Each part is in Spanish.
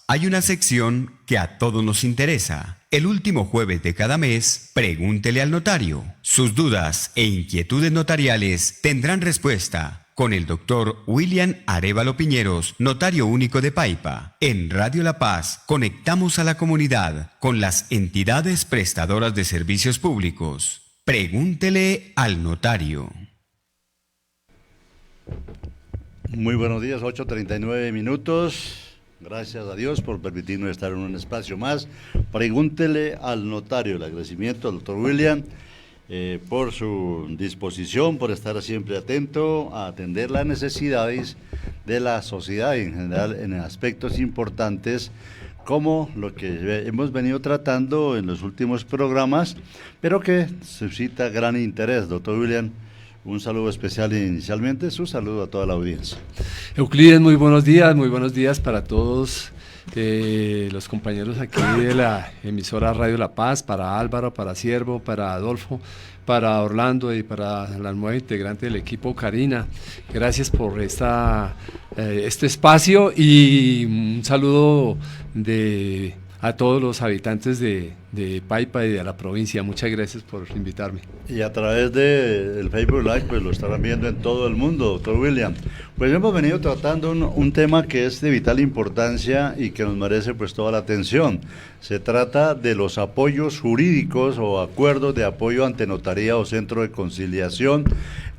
Hay una sección que a todos nos interesa. El último jueves de cada mes, pregúntele al notario. Sus dudas e inquietudes notariales tendrán respuesta con el doctor William Arévalo Piñeros, notario único de Paipa. En Radio La Paz conectamos a la comunidad con las entidades prestadoras de servicios públicos. Pregúntele al notario. Muy buenos días, 8:39. Gracias a Dios por permitirnos estar en un espacio más. Pregúntele al notario. El agradecimiento al doctor William por su disposición, por estar siempre atento a atender las necesidades de la sociedad en general en aspectos importantes como lo que hemos venido tratando en los últimos programas, pero que suscita gran interés. Doctor William, un saludo especial inicialmente, su saludo a toda la audiencia. Euclides, muy buenos días para todos los compañeros aquí de la emisora Radio La Paz, para Álvaro, para Siervo, para Adolfo, para Orlando y para la nueva integrante del equipo, Karina. Gracias por este espacio y un saludo a todos los habitantes de Paipa y de la provincia. Muchas gracias por invitarme. Y a través del Facebook Live, pues lo estarán viendo en todo el mundo, doctor William. Pues hemos venido tratando un tema que es de vital importancia y que nos merece pues toda la atención. Se trata de los apoyos jurídicos o acuerdos de apoyo ante notaría o centro de conciliación,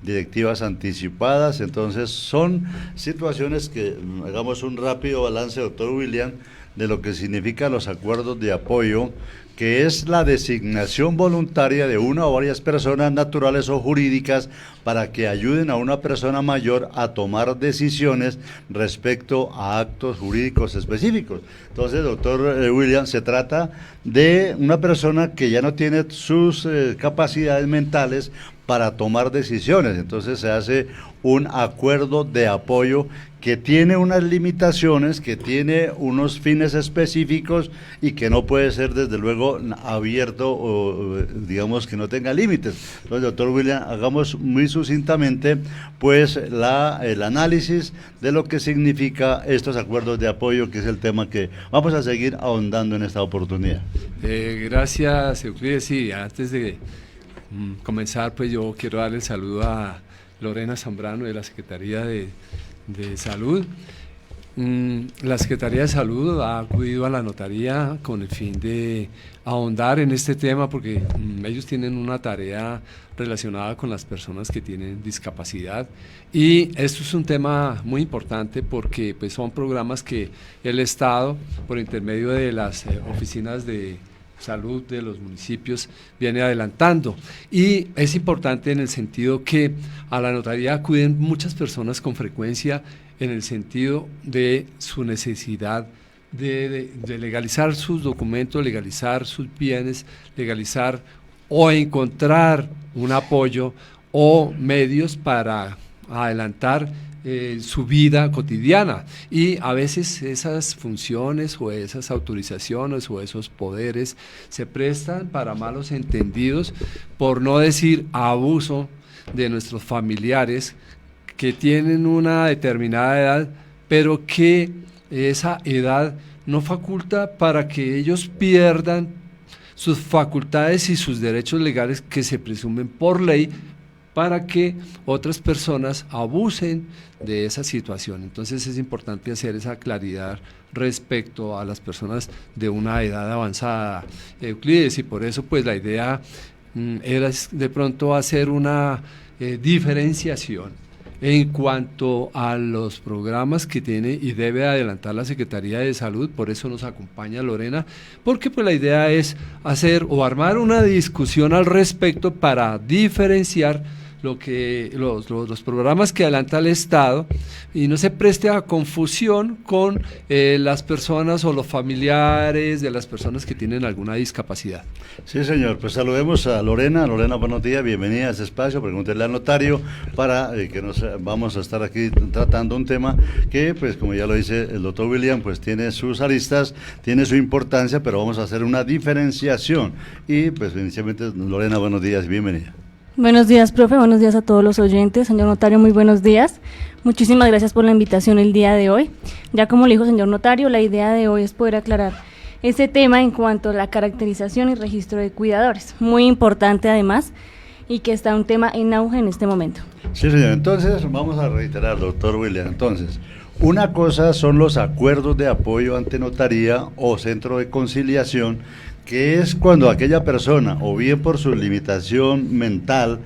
directivas anticipadas. Entonces son situaciones que, hagamos un rápido balance, doctor William, de lo que significan los acuerdos de apoyo, que es la designación voluntaria de una o varias personas naturales o jurídicas para que ayuden a una persona mayor a tomar decisiones respecto a actos jurídicos específicos. Entonces, doctor William, se trata de una persona que ya no tiene sus capacidades mentales para tomar decisiones. Entonces se hace un acuerdo de apoyo que tiene unas limitaciones, que tiene unos fines específicos y que no puede ser desde luego abierto o digamos que no tenga límites. Entonces, doctor William, hagamos muy sucintamente pues el análisis de lo que significa estos acuerdos de apoyo, que es el tema que vamos a seguir ahondando en esta oportunidad. Gracias, Euclides. Sí, antes de comenzar, pues yo quiero darle el saludo a Lorena Zambrano de la Secretaría de Salud. La Secretaría de Salud ha acudido a la notaría con el fin de ahondar en este tema porque ellos tienen una tarea relacionada con las personas que tienen discapacidad y esto es un tema muy importante porque pues, son programas que el Estado, por intermedio de las oficinas de salud de los municipios, viene adelantando, y es importante en el sentido que a la notaría acuden muchas personas con frecuencia en el sentido de su necesidad de legalizar sus documentos, legalizar sus bienes, legalizar o encontrar un apoyo o medios para adelantar su vida cotidiana, y a veces esas funciones o esas autorizaciones o esos poderes se prestan para malos entendidos, por no decir abuso de nuestros familiares que tienen una determinada edad, pero que esa edad no faculta para que ellos pierdan sus facultades y sus derechos legales que se presumen por ley, para que otras personas abusen de esa situación. Entonces es importante hacer esa claridad respecto a las personas de una edad avanzada, Euclides, y por eso pues la idea era de pronto hacer una diferenciación en cuanto a los programas que tiene y debe adelantar la Secretaría de Salud. Por eso nos acompaña Lorena, porque pues la idea es hacer o armar una discusión al respecto para diferenciar lo que los programas que adelanta el Estado y no se preste a confusión con las personas o los familiares de las personas que tienen alguna discapacidad. Sí, señor, pues saludemos a Lorena. Lorena, buenos días, bienvenida a este espacio. Pregúntele al notario para que nos vamos a estar aquí tratando un tema que, pues como ya lo dice el doctor William, pues tiene sus aristas, tiene su importancia, pero vamos a hacer una diferenciación. Y pues inicialmente, Lorena, buenos días, bienvenida. Buenos días, profe. Buenos días a todos los oyentes. Señor notario, muy buenos días. Muchísimas gracias por la invitación el día de hoy. Ya como le dijo señor notario, la idea de hoy es poder aclarar ese tema en cuanto a la caracterización y registro de cuidadores. Muy importante además y que está un tema en auge en este momento. Sí, señor. Entonces, vamos a reiterar, doctor William. Entonces, una cosa son los acuerdos de apoyo ante notaría o centro de conciliación, que es cuando aquella persona, o bien por su limitación mental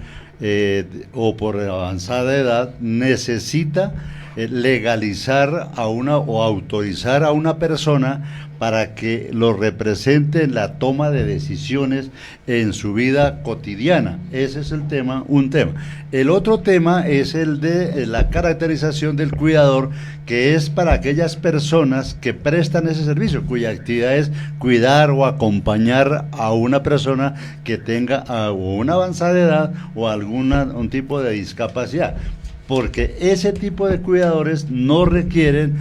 o por avanzada edad, necesita legalizar a una o autorizar a una persona para que lo represente en la toma de decisiones en su vida cotidiana. Ese es el tema, un tema. El otro tema es el de la caracterización del cuidador, que es para aquellas personas que prestan ese servicio, cuya actividad es cuidar o acompañar a una persona que tenga o una avanzada edad o un tipo de discapacidad. Porque ese tipo de cuidadores no requieren,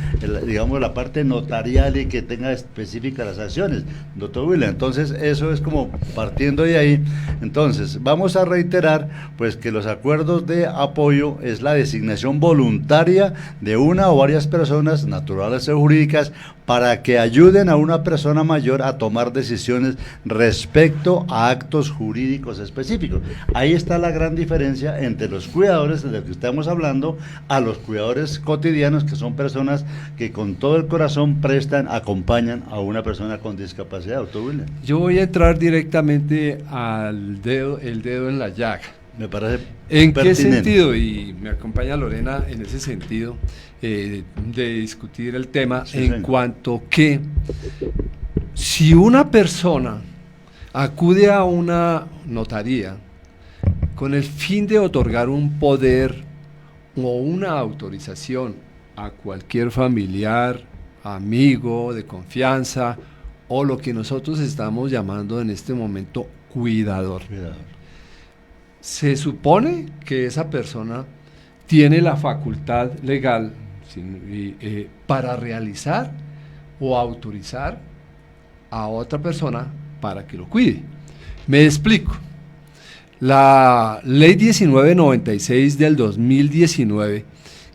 digamos, la parte notarial y que tenga específicas las acciones, doctor William. Entonces, eso es como partiendo de ahí. Entonces, vamos a reiterar, pues, que los acuerdos de apoyo es la designación voluntaria de una o varias personas, naturales o jurídicas, para que ayuden a una persona mayor a tomar decisiones respecto a actos jurídicos específicos. Ahí está la gran diferencia entre los cuidadores de los que estamos hablando a los cuidadores cotidianos, que son personas que con todo el corazón prestan, acompañan a una persona con discapacidad. Doctor William. Yo voy a entrar directamente al dedo, el dedo en la llaga. Me parece ¿En pertinente. qué sentido? Y me acompaña Lorena en ese sentido de discutir el tema, Sí, en señor. cuanto que si una persona acude a una notaría con el fin de otorgar un poder o una autorización a cualquier familiar, amigo de confianza o lo que nosotros estamos llamando en este momento cuidador. Se supone que esa persona tiene la facultad legal para realizar o autorizar a otra persona para que lo cuide. Me explico. La Ley 1996 del 2019,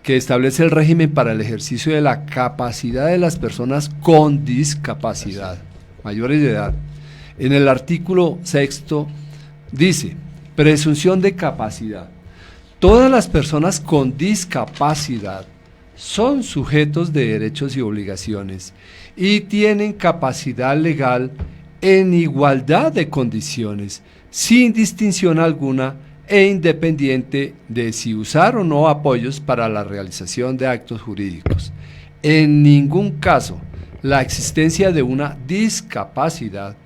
que establece el régimen para el ejercicio de la capacidad de las personas con discapacidad, mayores de edad, en el artículo 6 dice: presunción de capacidad. Todas las personas con discapacidad son sujetos de derechos y obligaciones y tienen capacidad legal en igualdad de condiciones, sin distinción alguna e independiente de si usar o no apoyos para la realización de actos jurídicos. En ningún caso, la existencia de una discapacidad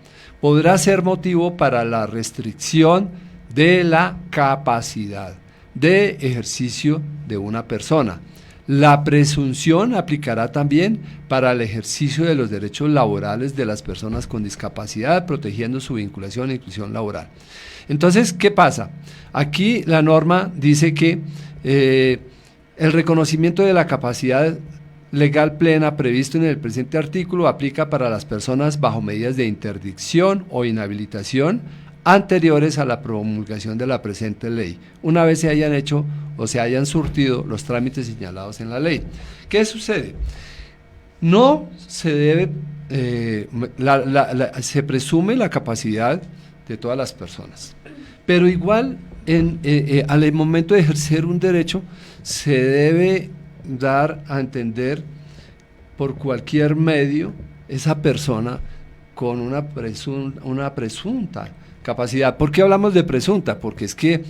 podrá ser motivo para la restricción de la capacidad de ejercicio de una persona. La presunción aplicará también para el ejercicio de los derechos laborales de las personas con discapacidad, protegiendo su vinculación e inclusión laboral. Entonces, ¿qué pasa? Aquí la norma dice que el reconocimiento de la capacidad legal plena previsto en el presente artículo aplica para las personas bajo medidas de interdicción o inhabilitación anteriores a la promulgación de la presente ley, una vez se hayan hecho o se hayan surtido los trámites señalados en la ley. ¿Qué sucede? No se debe, se presume la capacidad de todas las personas, pero igual al momento de ejercer un derecho se debe dar a entender por cualquier medio esa persona con una presunta capacidad. ¿Por qué hablamos de presunta? Porque es que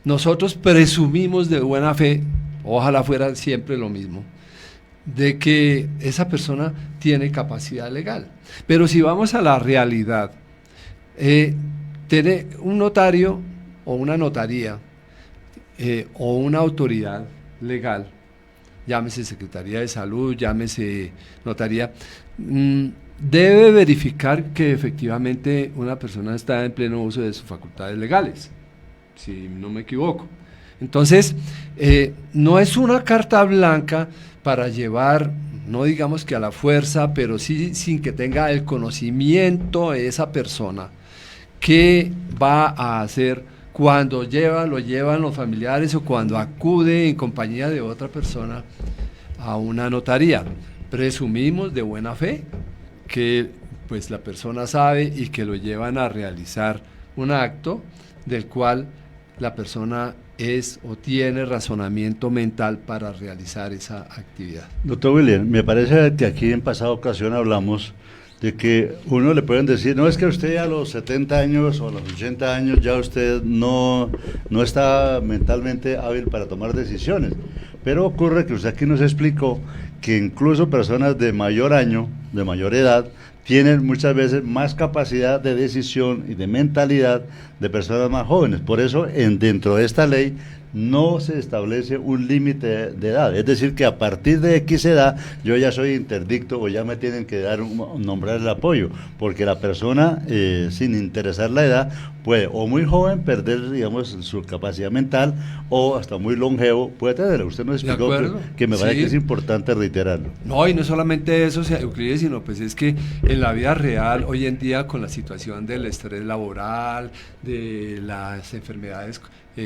nosotros presumimos de buena fe, ojalá fuera siempre lo mismo, de que esa persona tiene capacidad legal. Pero si vamos a la realidad, tiene un notario o una notaría o una autoridad legal, llámese Secretaría de Salud, llámese notaría, debe verificar que efectivamente una persona está en pleno uso de sus facultades legales, si no me equivoco. Entonces, no es una carta blanca para llevar, no digamos que a la fuerza, pero sí sin que tenga el conocimiento de esa persona que va a hacer cuando lo llevan los familiares o cuando acude en compañía de otra persona a una notaría. Presumimos de buena fe que pues la persona sabe y que lo llevan a realizar un acto del cual la persona es o tiene razonamiento mental para realizar esa actividad. Doctor William, me parece que aquí en pasada ocasión hablamos de que uno le pueden decir, no, es que usted a los 70 años o a los 80 años ya usted no está mentalmente hábil para tomar decisiones, pero ocurre que usted aquí nos explicó que incluso personas de mayor año, de mayor edad, tienen muchas veces más capacidad de decisión y de mentalidad de personas más jóvenes. Por eso, dentro de esta ley no se establece un límite de edad. Es decir, que a partir de X edad yo ya soy interdicto o ya me tienen que nombrar el apoyo, porque la persona, sin interesar la edad, puede o muy joven perder, digamos, su capacidad mental o hasta muy longevo puede tenerla. Usted nos explicó que me parece que es importante reiterarlo. No, y no solamente eso, Euclides, sino pues es que en la vida real, hoy en día, con la situación del estrés laboral, de las enfermedades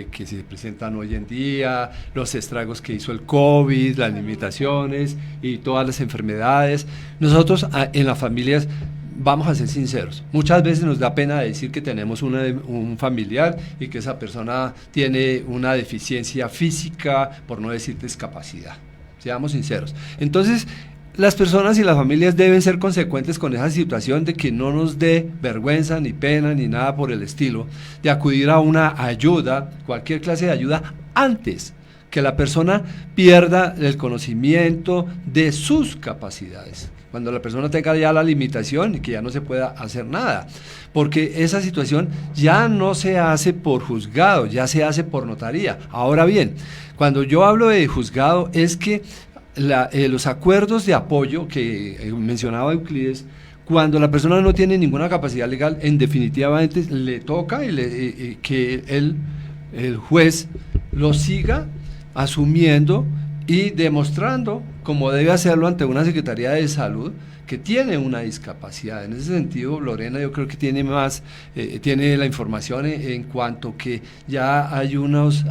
que se presentan hoy en día, los estragos que hizo el COVID, las limitaciones y todas las enfermedades, nosotros en las familias, vamos a ser sinceros, muchas veces nos da pena decir que tenemos un familiar y que esa persona tiene una deficiencia física, por no decir discapacidad, seamos sinceros. Entonces, las personas y las familias deben ser consecuentes con esa situación de que no nos dé vergüenza, ni pena, ni nada por el estilo, de acudir a una ayuda, cualquier clase de ayuda, antes que la persona pierda el conocimiento de sus capacidades. Cuando la persona tenga ya la limitación y que ya no se pueda hacer nada, porque esa situación ya no se hace por juzgado, ya se hace por notaría. Ahora bien, cuando yo hablo de juzgado es que los acuerdos de apoyo que mencionaba Euclides, cuando la persona no tiene ninguna capacidad legal, en definitivamente le toca que el juez lo siga asumiendo y demostrando, como debe hacerlo ante una Secretaría de Salud, que tiene una discapacidad. En ese sentido, Lorena, yo creo que tiene tiene la información en cuanto que ya hay unos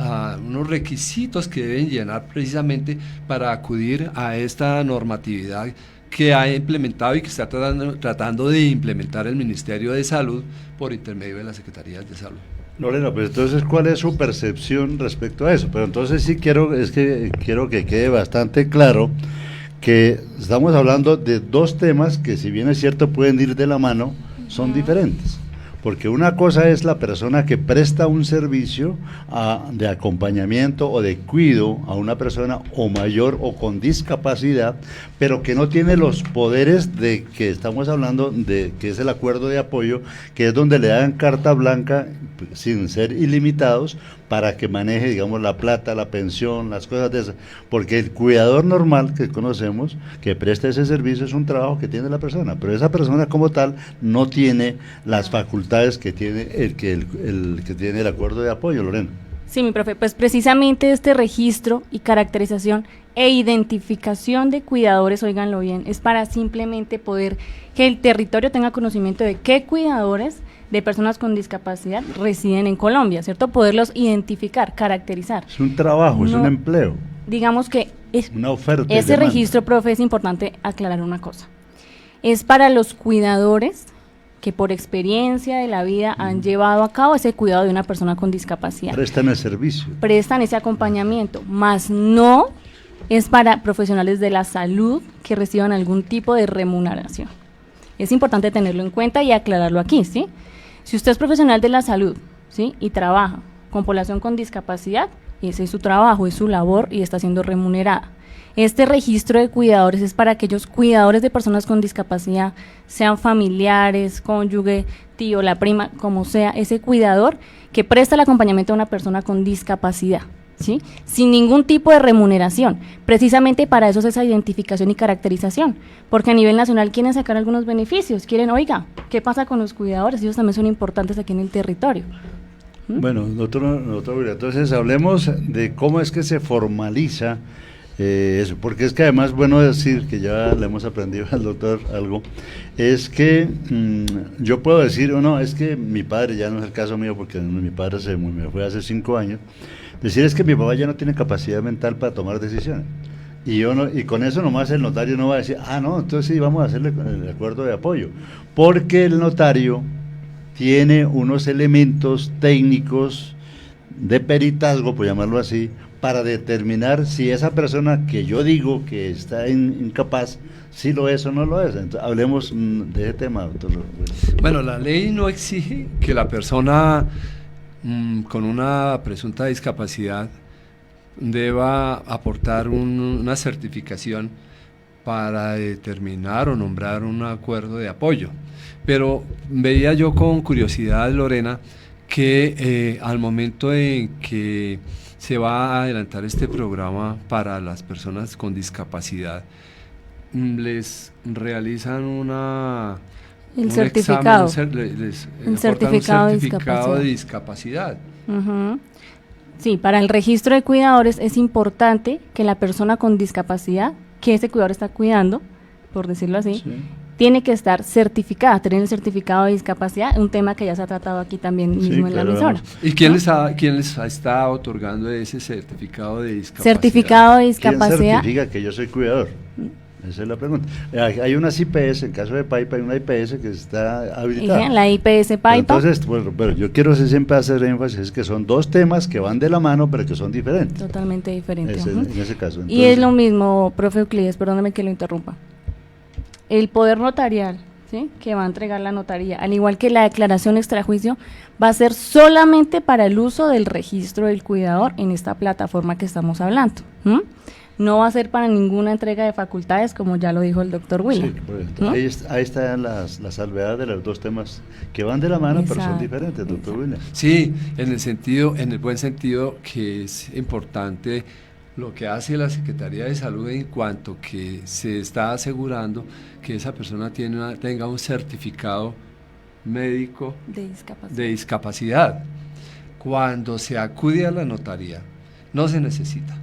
requisitos que deben llenar precisamente para acudir a esta normatividad que ha implementado y que está tratando de implementar el Ministerio de Salud por intermedio de las Secretarías de Salud. Lorena, pues entonces, ¿cuál es su percepción respecto a eso? Pero entonces sí quiero que quede bastante claro que estamos hablando de dos temas que, si bien es cierto pueden ir de la mano, son diferentes. Porque una cosa es la persona que presta un servicio de acompañamiento o de cuidado a una persona o mayor o con discapacidad, pero que no tiene los poderes de que estamos hablando, de que es el acuerdo de apoyo, que es donde le dan carta blanca sin ser ilimitados para que maneje, digamos, la plata, la pensión, las cosas de esas. Porque el cuidador normal que conocemos, que presta ese servicio, es un trabajo que tiene la persona, pero esa persona como tal no tiene las facultades que tiene el que tiene el acuerdo de apoyo, Lorena. Sí, mi profe, pues precisamente este registro y caracterización e identificación de cuidadores, óiganlo bien, es para simplemente poder que el territorio tenga conocimiento de qué cuidadores de personas con discapacidad residen en Colombia, ¿cierto? Poderlos identificar, caracterizar. Es un trabajo, es un empleo. Digamos que es una oferta. Ese registro, profe, es importante aclarar una cosa. Es para los cuidadores que por experiencia de la vida han llevado a cabo ese cuidado de una persona con discapacidad. Prestan el servicio. Prestan ese acompañamiento, más no es para profesionales de la salud que reciban algún tipo de remuneración. Es importante tenerlo en cuenta y aclararlo aquí, ¿sí? Si usted es profesional de la salud, ¿sí?, y trabaja con población con discapacidad, ese es su trabajo, es su labor y está siendo remunerada. Este registro de cuidadores es para aquellos cuidadores de personas con discapacidad, sean familiares, cónyuge, tío, la prima, como sea, ese cuidador que presta el acompañamiento a una persona con discapacidad, ¿sí?, sin ningún tipo de remuneración. Precisamente para eso es esa identificación y caracterización, porque a nivel nacional quieren sacar algunos beneficios, quieren, oiga, ¿qué pasa con los cuidadores? Ellos también son importantes aquí en el territorio. Bueno, doctor, entonces hablemos de cómo es que se formaliza Eso, porque es que además, bueno decir, que ya le hemos aprendido al doctor algo, es que yo puedo decir, no, es que mi padre, ya no es el caso mío, porque mi padre me fue hace 5 años, decir es que mi papá ya no tiene capacidad mental para tomar decisiones. Y con eso nomás el notario no va a decir, no, entonces sí, vamos a hacerle el acuerdo de apoyo, porque el notario tiene unos elementos técnicos de peritazgo, por llamarlo así, para determinar si esa persona que yo digo que está incapaz, si lo es o no lo es. Entonces, hablemos de ese tema, doctor. Bueno, la ley no exige que la persona con una presunta discapacidad deba aportar una certificación para determinar o nombrar un acuerdo de apoyo. Pero veía yo con curiosidad, Lorena, que al momento en que se va a adelantar este programa para las personas con discapacidad, les realizan el certificado. Un certificado de discapacidad. Uh-huh. Sí, para el registro de cuidadores es importante que la persona con discapacidad que ese cuidador está cuidando, por decirlo así, sí, tiene que estar certificada, tener el certificado de discapacidad, un tema que ya se ha tratado aquí también mismo en la emisora. ¿Y quién les está otorgando ese certificado de discapacidad? Certificado de discapacidad. ¿Quién certifica que yo soy cuidador? Esa es la pregunta. Hay unas IPS, en caso de Paipa hay una IPS que está habilitada. La IPS Paipa. Entonces, pero yo quiero siempre hacer énfasis, es que son dos temas que van de la mano, pero que son diferentes. Totalmente diferentes. En ese caso. Entonces, y es lo mismo, profe Euclides, perdóname que lo interrumpa. El poder notarial, ¿sí?, que va a entregar la notaría, al igual que la declaración extrajuicio, va a ser solamente para el uso del registro del cuidador en esta plataforma que estamos hablando. No va a ser para ninguna entrega de facultades, como ya lo dijo el doctor William. Sí, ahí están las salvedades de los dos temas que van de la mano, pero son diferentes, doctor William. Sí, en el buen sentido que es importante lo que hace la Secretaría de Salud en cuanto que se está asegurando que esa persona tenga un certificado médico de discapacidad. Cuando se acude a la notaría, no se necesita.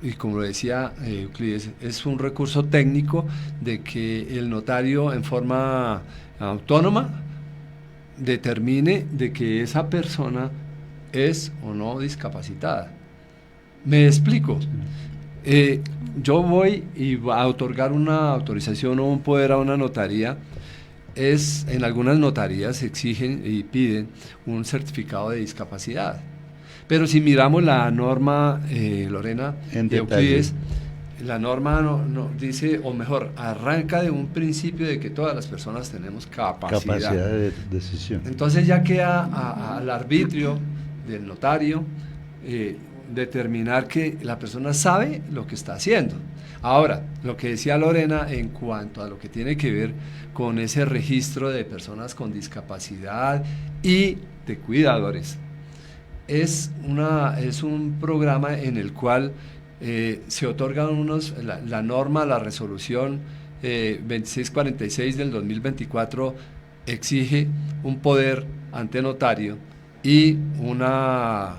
Y como lo decía Euclides, es un recurso técnico de que el notario en forma autónoma determine de que esa persona es o no discapacitada. Me explico. Yo voy y a otorgar una autorización o un poder a una notaría. En algunas notarías exigen y piden un certificado de discapacidad. Pero si miramos la norma, Lorena, de Euclides, la norma no dice, o mejor, arranca de un principio de que todas las personas tenemos capacidad de decisión. Entonces ya queda al arbitrio del notario determinar que la persona sabe lo que está haciendo. Ahora, lo que decía Lorena en cuanto a lo que tiene que ver con ese registro de personas con discapacidad y de cuidadores, es un programa en el cual se otorgan la norma, la resolución 2646 del 2024 exige un poder ante notario y una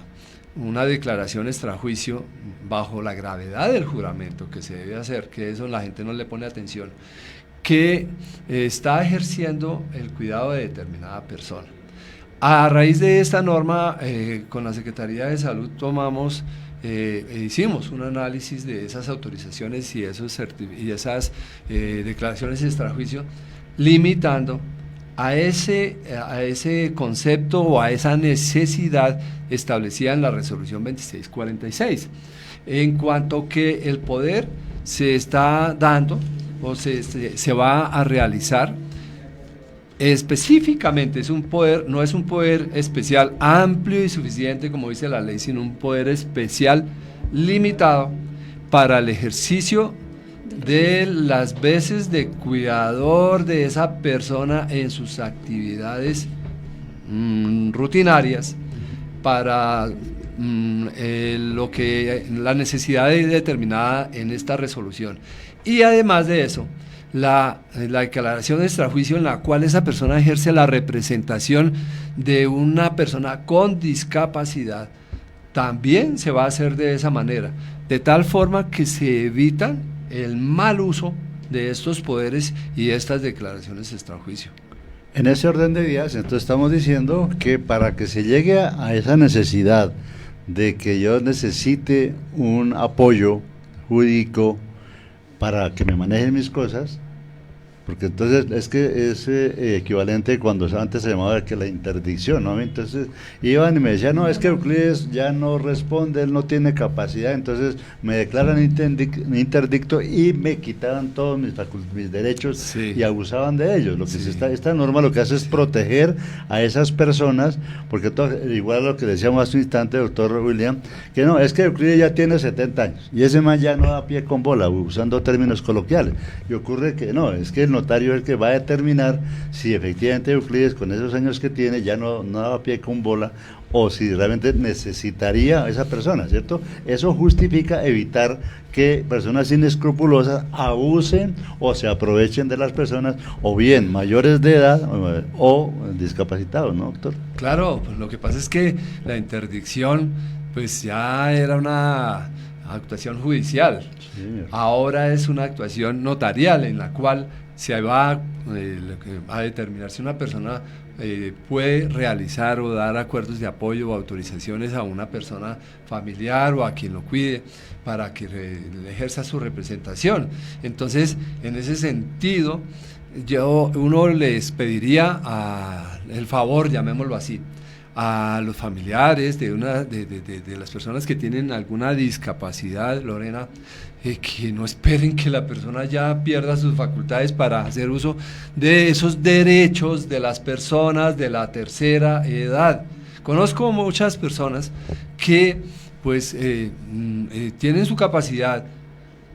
declaración extrajuicio bajo la gravedad del juramento que se debe hacer, que eso la gente no le pone atención, que está ejerciendo el cuidado de determinada persona. A raíz de esta norma, con la Secretaría de Salud hicimos un análisis de esas autorizaciones y esas declaraciones de extrajuicio, limitando a ese concepto o a esa necesidad establecida en la resolución 2646, en cuanto que el poder se está dando o se va a realizar específicamente, no es un poder especial amplio y suficiente como dice la ley, sino un poder especial limitado para el ejercicio de las veces de cuidador de esa persona en sus actividades rutinarias para la necesidad determinada en esta resolución. Y además de eso, la declaración de extrajuicio en la cual esa persona ejerce la representación de una persona con discapacidad también se va a hacer de esa manera, de tal forma que se evita el mal uso de estos poderes y de estas declaraciones extrajuicio. En ese orden de ideas, entonces estamos diciendo que para que se llegue a esa necesidad de que yo necesite un apoyo jurídico para que me manejen mis cosas, porque entonces es que es equivalente cuando antes se llamaba que la interdicción, ¿no? Entonces iban y me decían, no, es que Euclides ya no responde, él no tiene capacidad, entonces me declaran interdicto y me quitaban todos mis derechos, sí, y abusaban de ellos. Lo que sí, esta norma lo que hace es proteger a esas personas, porque igual a lo que decíamos hace un instante, doctor William, que no, es que Euclides ya tiene 70 años y ese man ya no da pie con bola, usando términos coloquiales, y ocurre que no, es que el notario es el que va a determinar si efectivamente Euclides con esos años que tiene ya no da pie con bola, o si realmente necesitaría a esa persona, ¿cierto? Eso justifica evitar que personas inescrupulosas abusen o se aprovechen de las personas, o bien mayores de edad o discapacitados, ¿no, doctor? Claro, pues lo que pasa es que la interdicción pues ya era una actuación judicial, sí, ahora es una actuación notarial en la cual se va a determinar si una persona puede realizar o dar acuerdos de apoyo o autorizaciones a una persona familiar o a quien lo cuide para que le ejerza su representación. Entonces, en ese sentido, uno les pediría el favor, llamémoslo así, a los familiares de las personas que tienen alguna discapacidad, Lorena, que no esperen que la persona ya pierda sus facultades para hacer uso de esos derechos de las personas de la tercera edad. Conozco muchas personas que pues tienen su capacidad,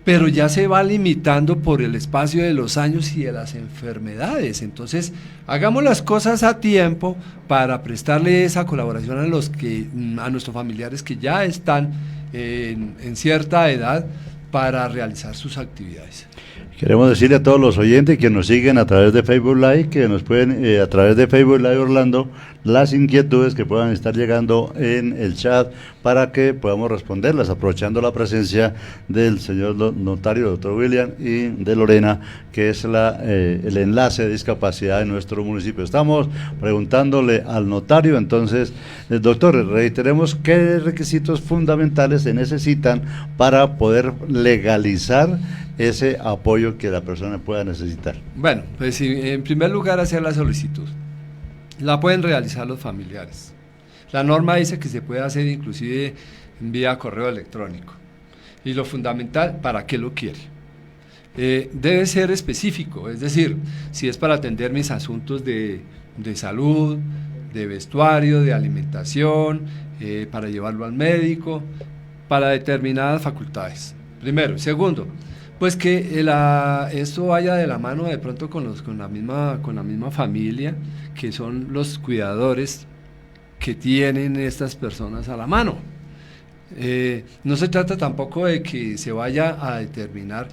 pero ya se va limitando por el espacio de los años y de las enfermedades. Entonces, hagamos las cosas a tiempo para prestarle esa colaboración a nuestros familiares que ya están en cierta edad para realizar sus actividades. Queremos decirle a todos los oyentes que nos siguen a través de Facebook Live, que nos pueden a través de Facebook Live Orlando, las inquietudes que puedan estar llegando en el chat para que podamos responderlas, aprovechando la presencia del señor notario, doctor William, y de Lorena, que es el enlace de discapacidad en nuestro municipio. Estamos preguntándole al notario, entonces, doctor, reiteremos qué requisitos fundamentales se necesitan para poder legalizar ese apoyo que la persona pueda necesitar. Bueno, pues en primer lugar hacer la solicitud. La pueden realizar los familiares. La norma dice que se puede hacer inclusive vía correo electrónico. Y lo fundamental, ¿para qué lo quiere? Debe ser específico, es decir, si es para atender mis asuntos de salud, de vestuario, de alimentación, para llevarlo al médico, para determinadas facultades. Primero. Segundo, pues que esto vaya de la mano de pronto con la misma familia, que son los cuidadores que tienen estas personas a la mano. No se trata tampoco de que se vaya a determinar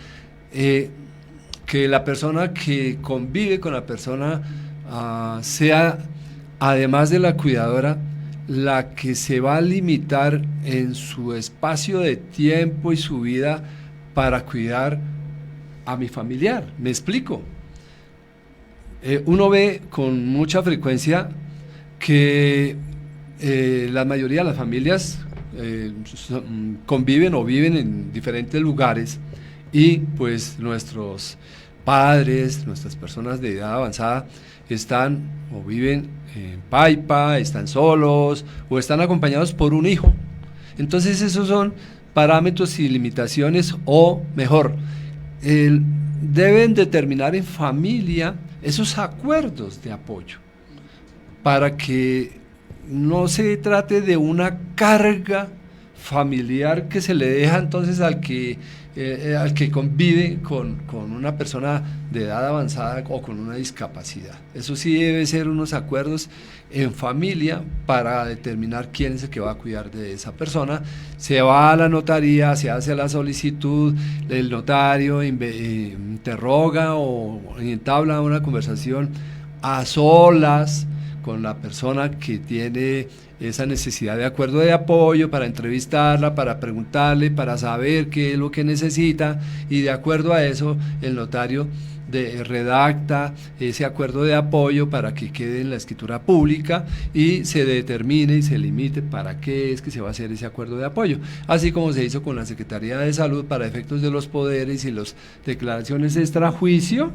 que la persona que convive con la persona sea, además de la cuidadora, la que se va a limitar en su espacio de tiempo y su vida para cuidar a mi familiar. ¿Me explico? Uno ve con mucha frecuencia que la mayoría de las familias conviven o viven en diferentes lugares y pues nuestros padres, nuestras personas de edad avanzada están o viven en Paipa, están solos o están acompañados por un hijo. Entonces esos son parámetros y limitaciones, o mejor, deben determinar en familia esos acuerdos de apoyo para que no se trate de una carga familiar que se le deja entonces al que convive con una persona de edad avanzada o con una discapacidad. Eso sí debe ser unos acuerdos en familia para determinar quién es el que va a cuidar de esa persona. Se va a la notaría, se hace la solicitud, el notario interroga o entabla una conversación a solas con la persona que tiene esa necesidad de acuerdo de apoyo, para entrevistarla, para preguntarle, para saber qué es lo que necesita, y de acuerdo a eso el notario redacta ese acuerdo de apoyo para que quede en la escritura pública y se determine y se limite para qué es que se va a hacer ese acuerdo de apoyo, así como se hizo con la Secretaría de Salud para efectos de los poderes y las declaraciones extrajuicio,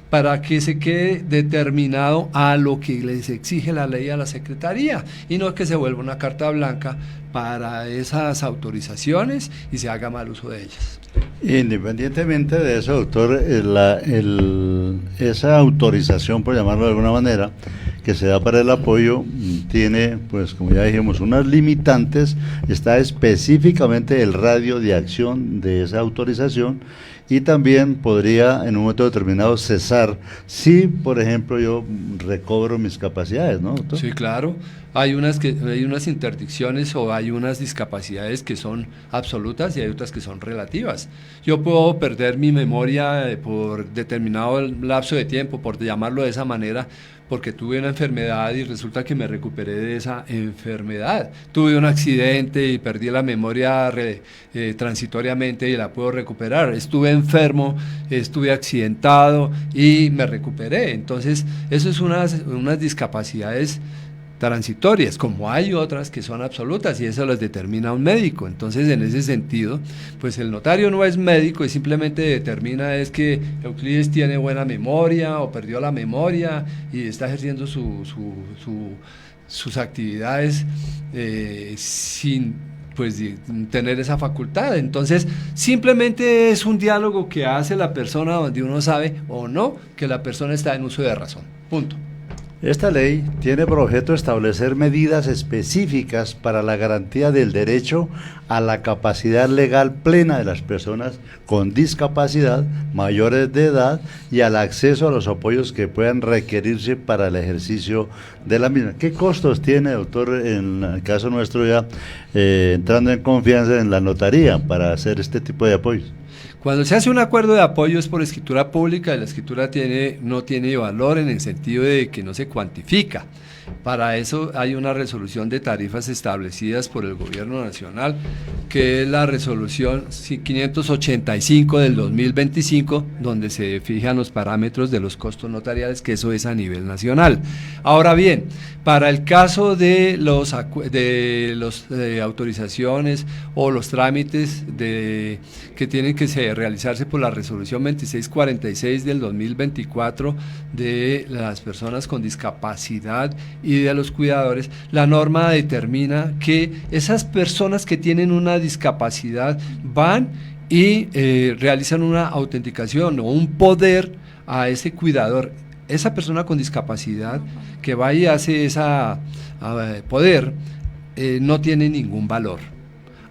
para que se quede determinado a lo que les exige la ley a la Secretaría, y no que se vuelva una carta blanca para esas autorizaciones y se haga mal uso de ellas. Independientemente de eso, doctor, esa autorización, por llamarlo de alguna manera, que se da para el apoyo, tiene, pues como ya dijimos, unas limitantes, está específicamente el radio de acción de esa autorización, y también podría en un momento determinado cesar si, por ejemplo, yo recobro mis capacidades, ¿no, doctor? Sí, claro. Hay unas interdicciones o hay unas discapacidades que son absolutas y hay otras que son relativas. Yo puedo perder mi memoria por determinado lapso de tiempo, por llamarlo de esa manera, porque tuve una enfermedad y resulta que me recuperé de esa enfermedad. Tuve un accidente y perdí la memoria transitoriamente y la puedo recuperar. Estuve enfermo, estuve accidentado y me recuperé. Entonces, eso es unas discapacidades transitorias, como hay otras que son absolutas, y eso las determina un médico. Entonces, en ese sentido, pues el notario no es médico y simplemente determina es que Euclides tiene buena memoria o perdió la memoria y está ejerciendo sus actividades sin pues tener esa facultad. Entonces, simplemente es un diálogo que hace la persona donde uno sabe o no que la persona está en uso de razón. Punto. Esta ley tiene por objeto establecer medidas específicas para la garantía del derecho a la capacidad legal plena de las personas con discapacidad, mayores de edad, y al acceso a los apoyos que puedan requerirse para el ejercicio de la misma. ¿Qué costos tiene, doctor, en el caso nuestro ya, entrando en confianza en la notaría para hacer este tipo de apoyos? Cuando se hace un acuerdo de apoyo es por escritura pública, y la escritura no tiene valor en el sentido de que no se cuantifica. Para eso hay una resolución de tarifas establecidas por el Gobierno Nacional, que es la resolución 585 del 2025, donde se fijan los parámetros de los costos notariales, que eso es a nivel nacional. Ahora bien, para el caso de los autorizaciones o los trámites que tienen que realizarse por la resolución 2646 del 2024 de las personas con discapacidad y de los cuidadores, la norma determina que esas personas que tienen una discapacidad van y realizan una autenticación o un poder a ese cuidador. Esa persona con discapacidad que va y hace esa poder no tiene ningún valor.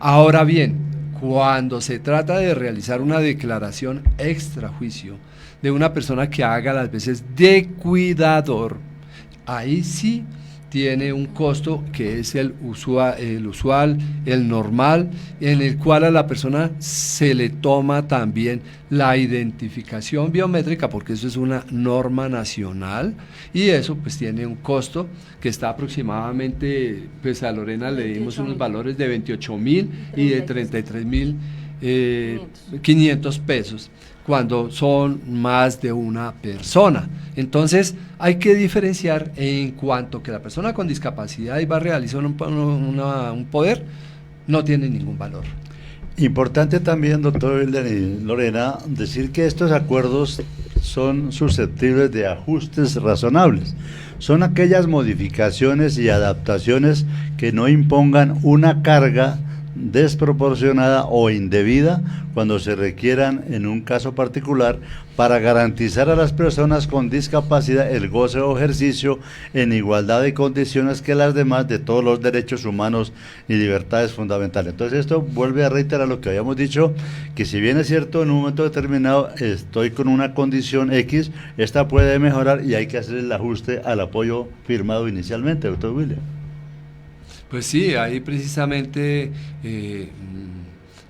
Ahora bien, cuando se trata de realizar una declaración extrajuicio de una persona que haga las veces de cuidador, ahí sí tiene un costo que es el usual, el normal, en el cual a la persona se le toma también la identificación biométrica, porque eso es una norma nacional, y eso pues tiene un costo que está aproximadamente, pues a Lorena le dimos unos valores de 28.000 y de 33.500 pesos, cuando son más de una persona. Entonces hay que diferenciar en cuanto que la persona con discapacidad y va a realizar un poder, no tiene ningún valor. Importante también, doctor Wilder y Lorena, decir que estos acuerdos son susceptibles de ajustes razonables. Son aquellas modificaciones y adaptaciones que no impongan una carga desproporcionada o indebida cuando se requieran en un caso particular, para garantizar a las personas con discapacidad el goce o ejercicio en igualdad de condiciones que las demás de todos los derechos humanos y libertades fundamentales. Entonces esto vuelve a reiterar lo que habíamos dicho, que si bien es cierto en un momento determinado estoy con una condición X, esta puede mejorar y hay que hacer el ajuste al apoyo firmado inicialmente, doctor William. Pues sí, ahí precisamente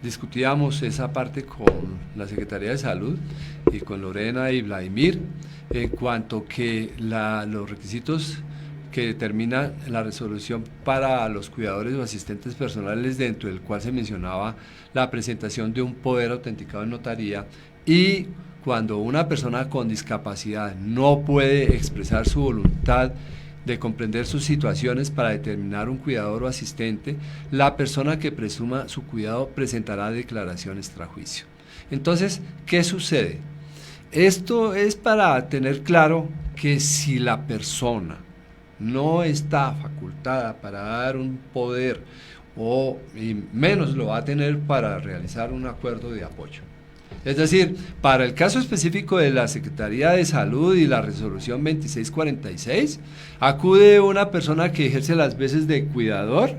discutíamos esa parte con la Secretaría de Salud y con Lorena y Vladimir, en cuanto que los requisitos que determina la resolución para los cuidadores o asistentes personales, dentro del cual se mencionaba la presentación de un poder autenticado en notaría, y cuando una persona con discapacidad no puede expresar su voluntad de comprender sus situaciones para determinar un cuidador o asistente, la persona que presuma su cuidado presentará declaración extrajuicio. Entonces, ¿qué sucede? Esto es para tener claro que si la persona no está facultada para dar un poder, y menos lo va a tener para realizar un acuerdo de apoyo. Es decir, para el caso específico de la Secretaría de Salud y la resolución 2646, acude una persona que ejerce las veces de cuidador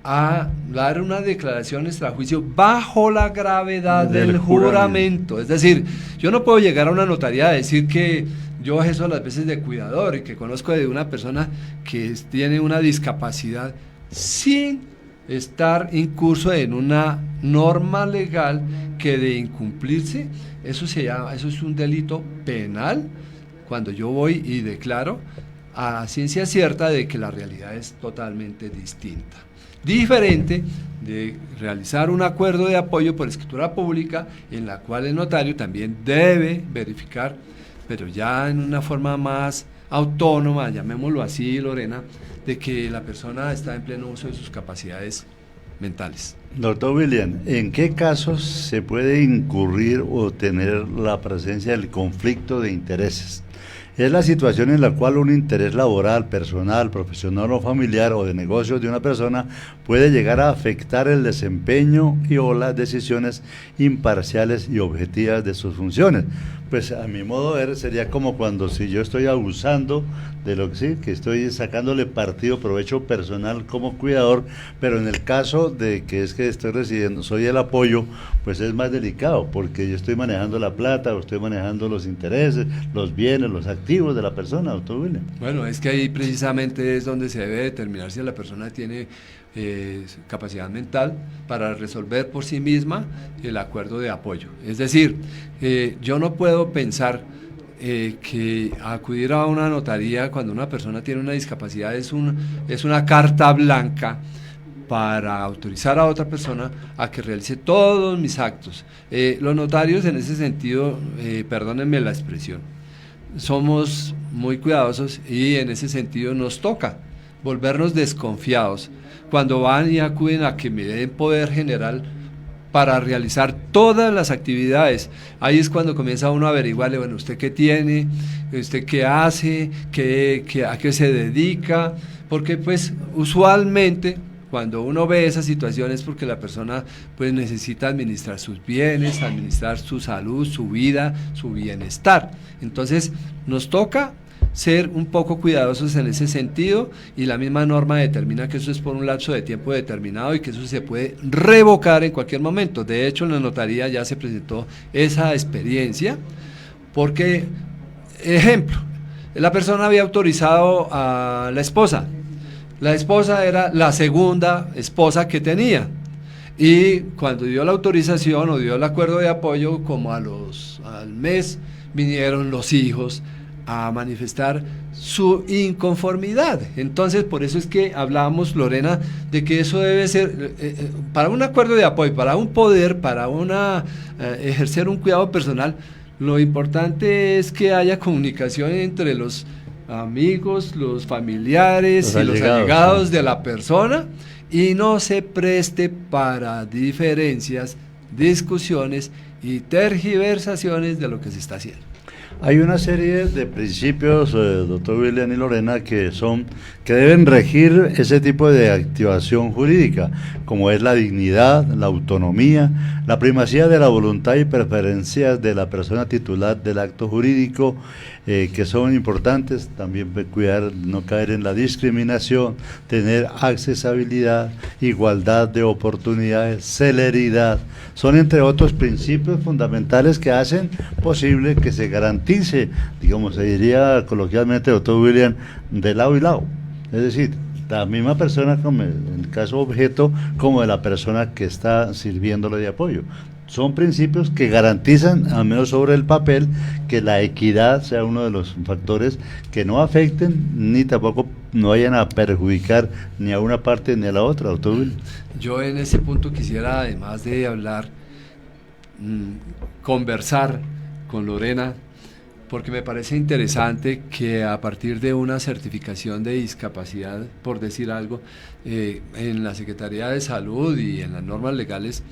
a dar una declaración extrajuicio bajo la gravedad del juramento. Es decir, yo no puedo llegar a una notaría a decir que yo ejerzo las veces de cuidador y que conozco de una persona que tiene una discapacidad sin estar incurso en una norma legal que, de incumplirse, eso es un delito penal, cuando yo voy y declaro a ciencia cierta de que la realidad es totalmente distinta. Diferente de realizar un acuerdo de apoyo por escritura pública, en la cual el notario también debe verificar, pero ya en una forma más autónoma, llamémoslo así, Lorena, de que la persona está en pleno uso de sus capacidades mentales. Doctor William, ¿en qué casos se puede incurrir o tener la presencia del conflicto de intereses? Es la situación en la cual un interés laboral, personal, profesional o familiar o de negocios de una persona puede llegar a afectar el desempeño o las decisiones imparciales y objetivas de sus funciones. Pues a mi modo de ver sería como cuando si yo estoy abusando de lo que sí, que estoy sacándole partido, provecho personal como cuidador, pero en el caso de que es que estoy recibiendo, soy el apoyo, pues es más delicado, porque yo estoy manejando la plata, o estoy manejando los intereses, los bienes, los activos de la persona, doctor William. Bueno, es que ahí precisamente es donde se debe determinar si la persona tiene capacidad mental para resolver por sí misma el acuerdo de apoyo. Es decir, yo no puedo pensar que acudir a una notaría cuando una persona tiene una discapacidad es una carta blanca para autorizar a otra persona a que realice todos mis actos. Los notarios en ese sentido, perdónenme la expresión, somos muy cuidadosos y en ese sentido nos toca volvernos desconfiados cuando van y acuden a que me den poder general para realizar todas las actividades. Ahí es cuando comienza uno a averiguarle, bueno, ¿usted qué tiene? ¿Usted qué hace? ¿A qué se dedica? Porque pues usualmente cuando uno ve esas situaciones, porque la persona pues necesita administrar sus bienes, administrar su salud, su vida, su bienestar. Entonces nos toca ser un poco cuidadosos en ese sentido, y la misma norma determina que eso es por un lapso de tiempo determinado y que eso se puede revocar en cualquier momento. De hecho, en la notaría ya se presentó esa experiencia, porque, ejemplo, la persona había autorizado a la esposa era la segunda esposa que tenía, y cuando dio la autorización o dio el acuerdo de apoyo, como al mes vinieron los hijos a manifestar su inconformidad. Entonces, por eso es que hablábamos, Lorena, de que eso debe ser, para un acuerdo de apoyo, para un poder, para ejercer un cuidado personal, lo importante es que haya comunicación entre los amigos, los familiares y los allegados de la persona, y no se preste para diferencias, discusiones y tergiversaciones de lo que se está haciendo. Hay una serie de principios, doctor William y Lorena, que deben regir ese tipo de activación jurídica, como es la dignidad, la autonomía, la primacía de la voluntad y preferencias de la persona titular del acto jurídico, que son importantes. También cuidar, no caer en la discriminación, tener accesibilidad, igualdad de oportunidades, celeridad. Son entre otros principios fundamentales que hacen posible que se garantice, digamos, se diría coloquialmente, doctor William, de lado y lado. Es decir, la misma persona, como en el caso objeto, como de la persona que está sirviéndole de apoyo. Son principios que garantizan, al menos sobre el papel, que la equidad sea uno de los factores que no afecten ni tampoco no vayan a perjudicar ni a una parte ni a la otra, doctor Will. Yo en ese punto quisiera, además de hablar, conversar con Lorena, porque me parece interesante que a partir de una certificación de discapacidad, por decir algo, en la Secretaría de Salud y en las normas legales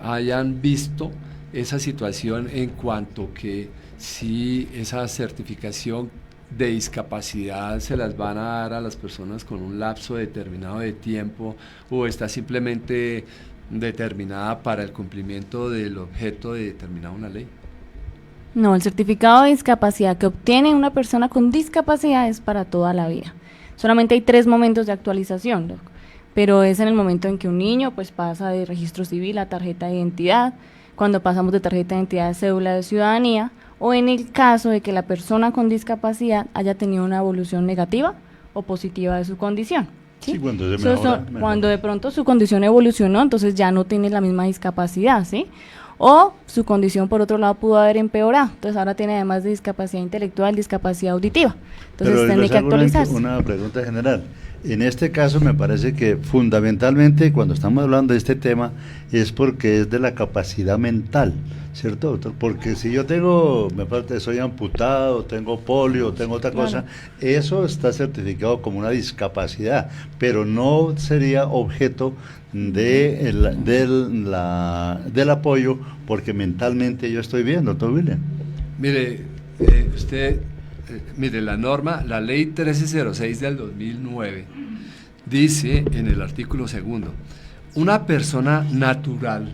hayan visto esa situación en cuanto que si esa certificación de discapacidad se las van a dar a las personas con un lapso determinado de tiempo o está simplemente determinada para el cumplimiento del objeto de determinada una ley. No, el certificado de discapacidad que obtiene una persona con discapacidad es para toda la vida. Solamente hay 3 momentos de actualización, Doc, pero es en el momento en que un niño pues pasa de registro civil a tarjeta de identidad, cuando pasamos de tarjeta de identidad a cédula de ciudadanía, o en el caso de que la persona con discapacidad haya tenido una evolución negativa o positiva de su condición. ¿Sí? Sí, cuando se Eso mejora, cuando de pronto su condición evolucionó, entonces ya no tiene la misma discapacidad, ¿sí? O su condición por otro lado pudo haber empeorado, entonces ahora tiene además de discapacidad intelectual, discapacidad auditiva, entonces Pero tiene que actualizarse. una pregunta general. En este caso me parece que fundamentalmente cuando estamos hablando de este tema es porque es de la capacidad mental, ¿cierto, doctor? Porque si yo soy amputado, tengo polio, tengo otra cosa, eso está certificado como una discapacidad, pero no sería objeto del apoyo porque mentalmente yo estoy bien, doctor William. Mire, mire, la norma, la ley 1306 del 2009, dice en el artículo 2, una persona natural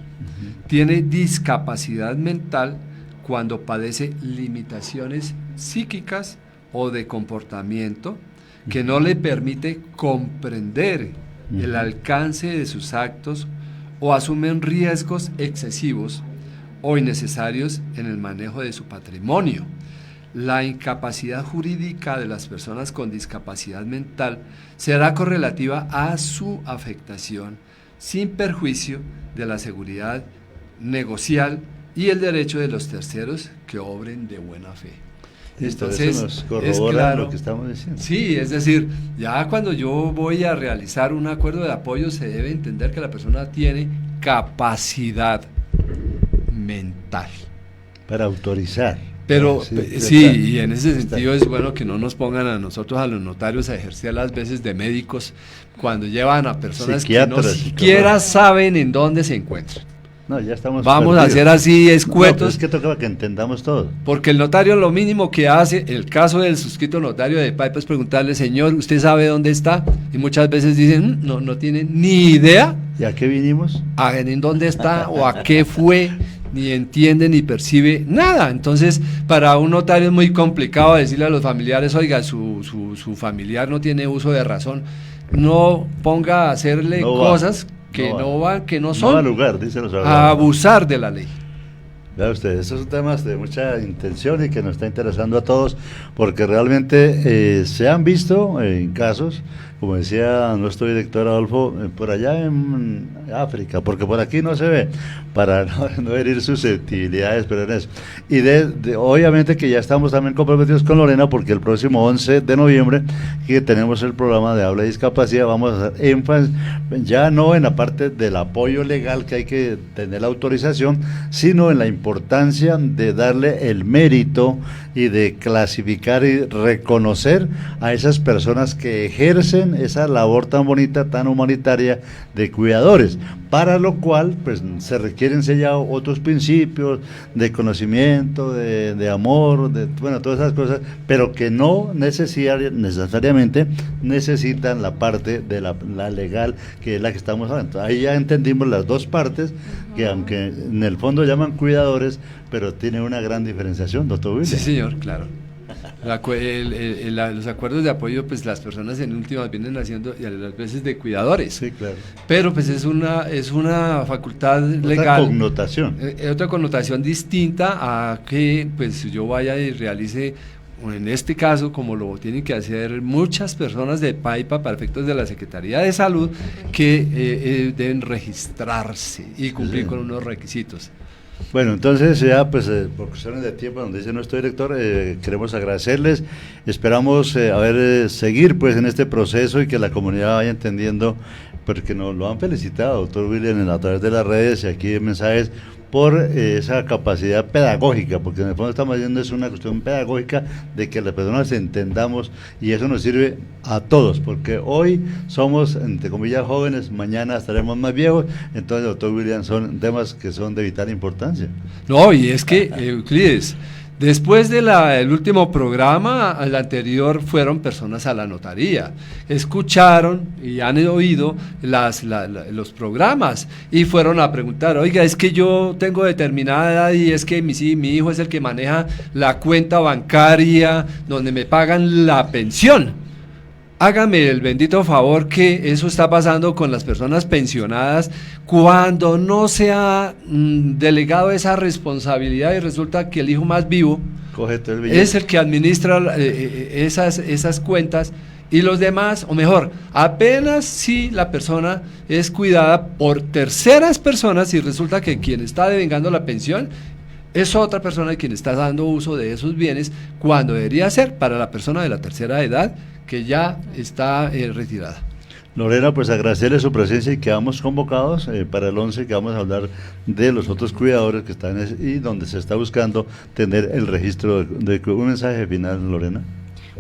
tiene discapacidad mental cuando padece limitaciones psíquicas o de comportamiento que no le permite comprender el alcance de sus actos o asumen riesgos excesivos o innecesarios en el manejo de su patrimonio. La incapacidad jurídica de las personas con discapacidad mental será correlativa a su afectación, sin perjuicio de la seguridad negocial y el derecho de los terceros que obren de buena fe. Entonces, eso nos corrobora lo que estamos diciendo. Sí, es decir, ya cuando yo voy a realizar un acuerdo de apoyo se debe entender que la persona tiene capacidad mental. Para autorizar. Pero sí, y en ese sentido es bueno que no nos pongan a nosotros, a los notarios, a ejercer las veces de médicos cuando llevan a personas que no siquiera saben en dónde se encuentran. No, ya estamos Vamos perdidos. a hacer así escuetos. No, es que tocaba que entendamos todo. Porque el notario lo mínimo que hace, el caso del suscrito notario de Paipa, es preguntarle, señor, ¿usted sabe dónde está? Y muchas veces dicen, no tienen ni idea. ¿Y a qué vinimos? En dónde está o a qué fue, ni entiende ni percibe nada. Entonces, para un notario es muy complicado decirle a los familiares, oiga, su familiar no tiene uso de razón. No ponga a hacerle cosas que no son. No va a lugar, dicen los abogados. A abusar de la ley. Vea usted, estos son temas de mucha intención y que nos está interesando a todos, porque realmente se han visto en casos, como decía nuestro director Adolfo, por allá en África, porque por aquí no se ve, para no herir susceptibilidades, pero en eso. Y obviamente que ya estamos también comprometidos con Lorena, porque el próximo 11 de noviembre, que tenemos el programa de habla de discapacidad, vamos a hacer énfasis, ya no en la parte del apoyo legal que hay que tener la autorización, sino en la importancia de darle el mérito y de clasificar y reconocer a esas personas que ejercen esa labor tan bonita, tan humanitaria de cuidadores, para lo cual pues se requieren ya otros principios de conocimiento, de amor, bueno, todas esas cosas, pero que no necesariamente necesitan la parte de la legal, que es la que estamos hablando. Ahí ya entendimos las dos partes, que aunque en el fondo llaman cuidadores, pero tiene una gran diferenciación, doctor William. Sí, señor, claro. Los acuerdos de apoyo, pues las personas en últimas vienen haciendo y a las veces de cuidadores. Sí, claro. Pero pues es una facultad legal. Otra connotación. Otra connotación distinta a que pues yo vaya y realice, en este caso, como lo tienen que hacer muchas personas de Paipa para efectos de la Secretaría de Salud, que deben registrarse y cumplir con unos requisitos. Bueno, entonces ya pues por cuestiones de tiempo, donde dice nuestro director, queremos agradecerles, esperamos seguir pues en este proceso y que la comunidad vaya entendiendo, porque nos lo han felicitado, doctor William, a través de las redes y aquí en mensajes, por esa capacidad pedagógica, porque en el fondo estamos haciendo es una cuestión pedagógica de que las personas entendamos y eso nos sirve a todos, porque hoy somos, entre comillas, jóvenes, mañana estaremos más viejos, entonces, doctor William, son temas que son de vital importancia. No, y es que, Euclides, después del último programa, el anterior fueron personas a la notaría, escucharon y han oído los programas y fueron a preguntar, oiga, es que yo tengo determinada edad y es que mi hijo es el que maneja la cuenta bancaria donde me pagan la pensión. Hágame el bendito favor que eso está pasando con las personas pensionadas cuando no se ha delegado esa responsabilidad y resulta que el hijo más vivo es el que administra esas cuentas y los demás, o mejor, apenas si la persona es cuidada por terceras personas y resulta que quien está devengando la pensión es otra persona quien está dando uso de esos bienes cuando debería ser para la persona de la tercera edad que ya está retirada. Lorena, pues agradecerle su presencia y quedamos convocados para el 11, que vamos a hablar de los otros cuidadores que están y donde se está buscando tener el registro de un mensaje final, Lorena.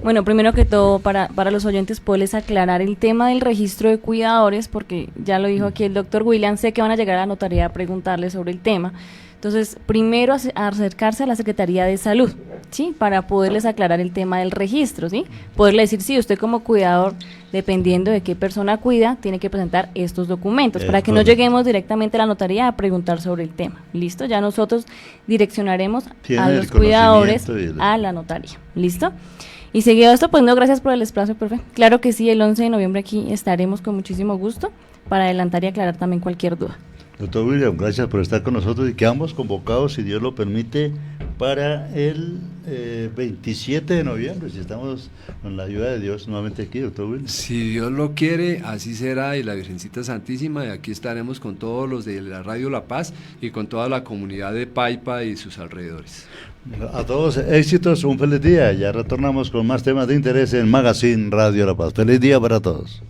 Bueno, primero que todo, para los oyentes, poderles aclarar el tema del registro de cuidadores, porque ya lo dijo aquí el doctor William, sé que van a llegar a la notaría a preguntarle sobre el tema. Entonces, primero acercarse a la Secretaría de Salud, ¿sí? Para poderles aclarar el tema del registro, ¿sí? Poderle decir, sí, usted como cuidador, dependiendo de qué persona cuida, tiene que presentar estos documentos, para que no lleguemos directamente a la notaría a preguntar sobre el tema. ¿Listo? Ya nosotros direccionaremos a los cuidadores a la notaría. ¿Listo? Y seguido esto, pues no, gracias por el espacio, profe. Claro que sí, el 11 de noviembre aquí estaremos con muchísimo gusto para adelantar y aclarar también cualquier duda. Doctor William, gracias por estar con nosotros y quedamos convocados, si Dios lo permite, para el 27 de noviembre, si estamos con la ayuda de Dios nuevamente aquí, doctor William. Si Dios lo quiere, así será, y la Virgencita Santísima, y aquí estaremos con todos los de la Radio La Paz y con toda la comunidad de Paipa y sus alrededores. A todos éxitos, un feliz día, ya retornamos con más temas de interés en Magazine Radio La Paz. Feliz día para todos.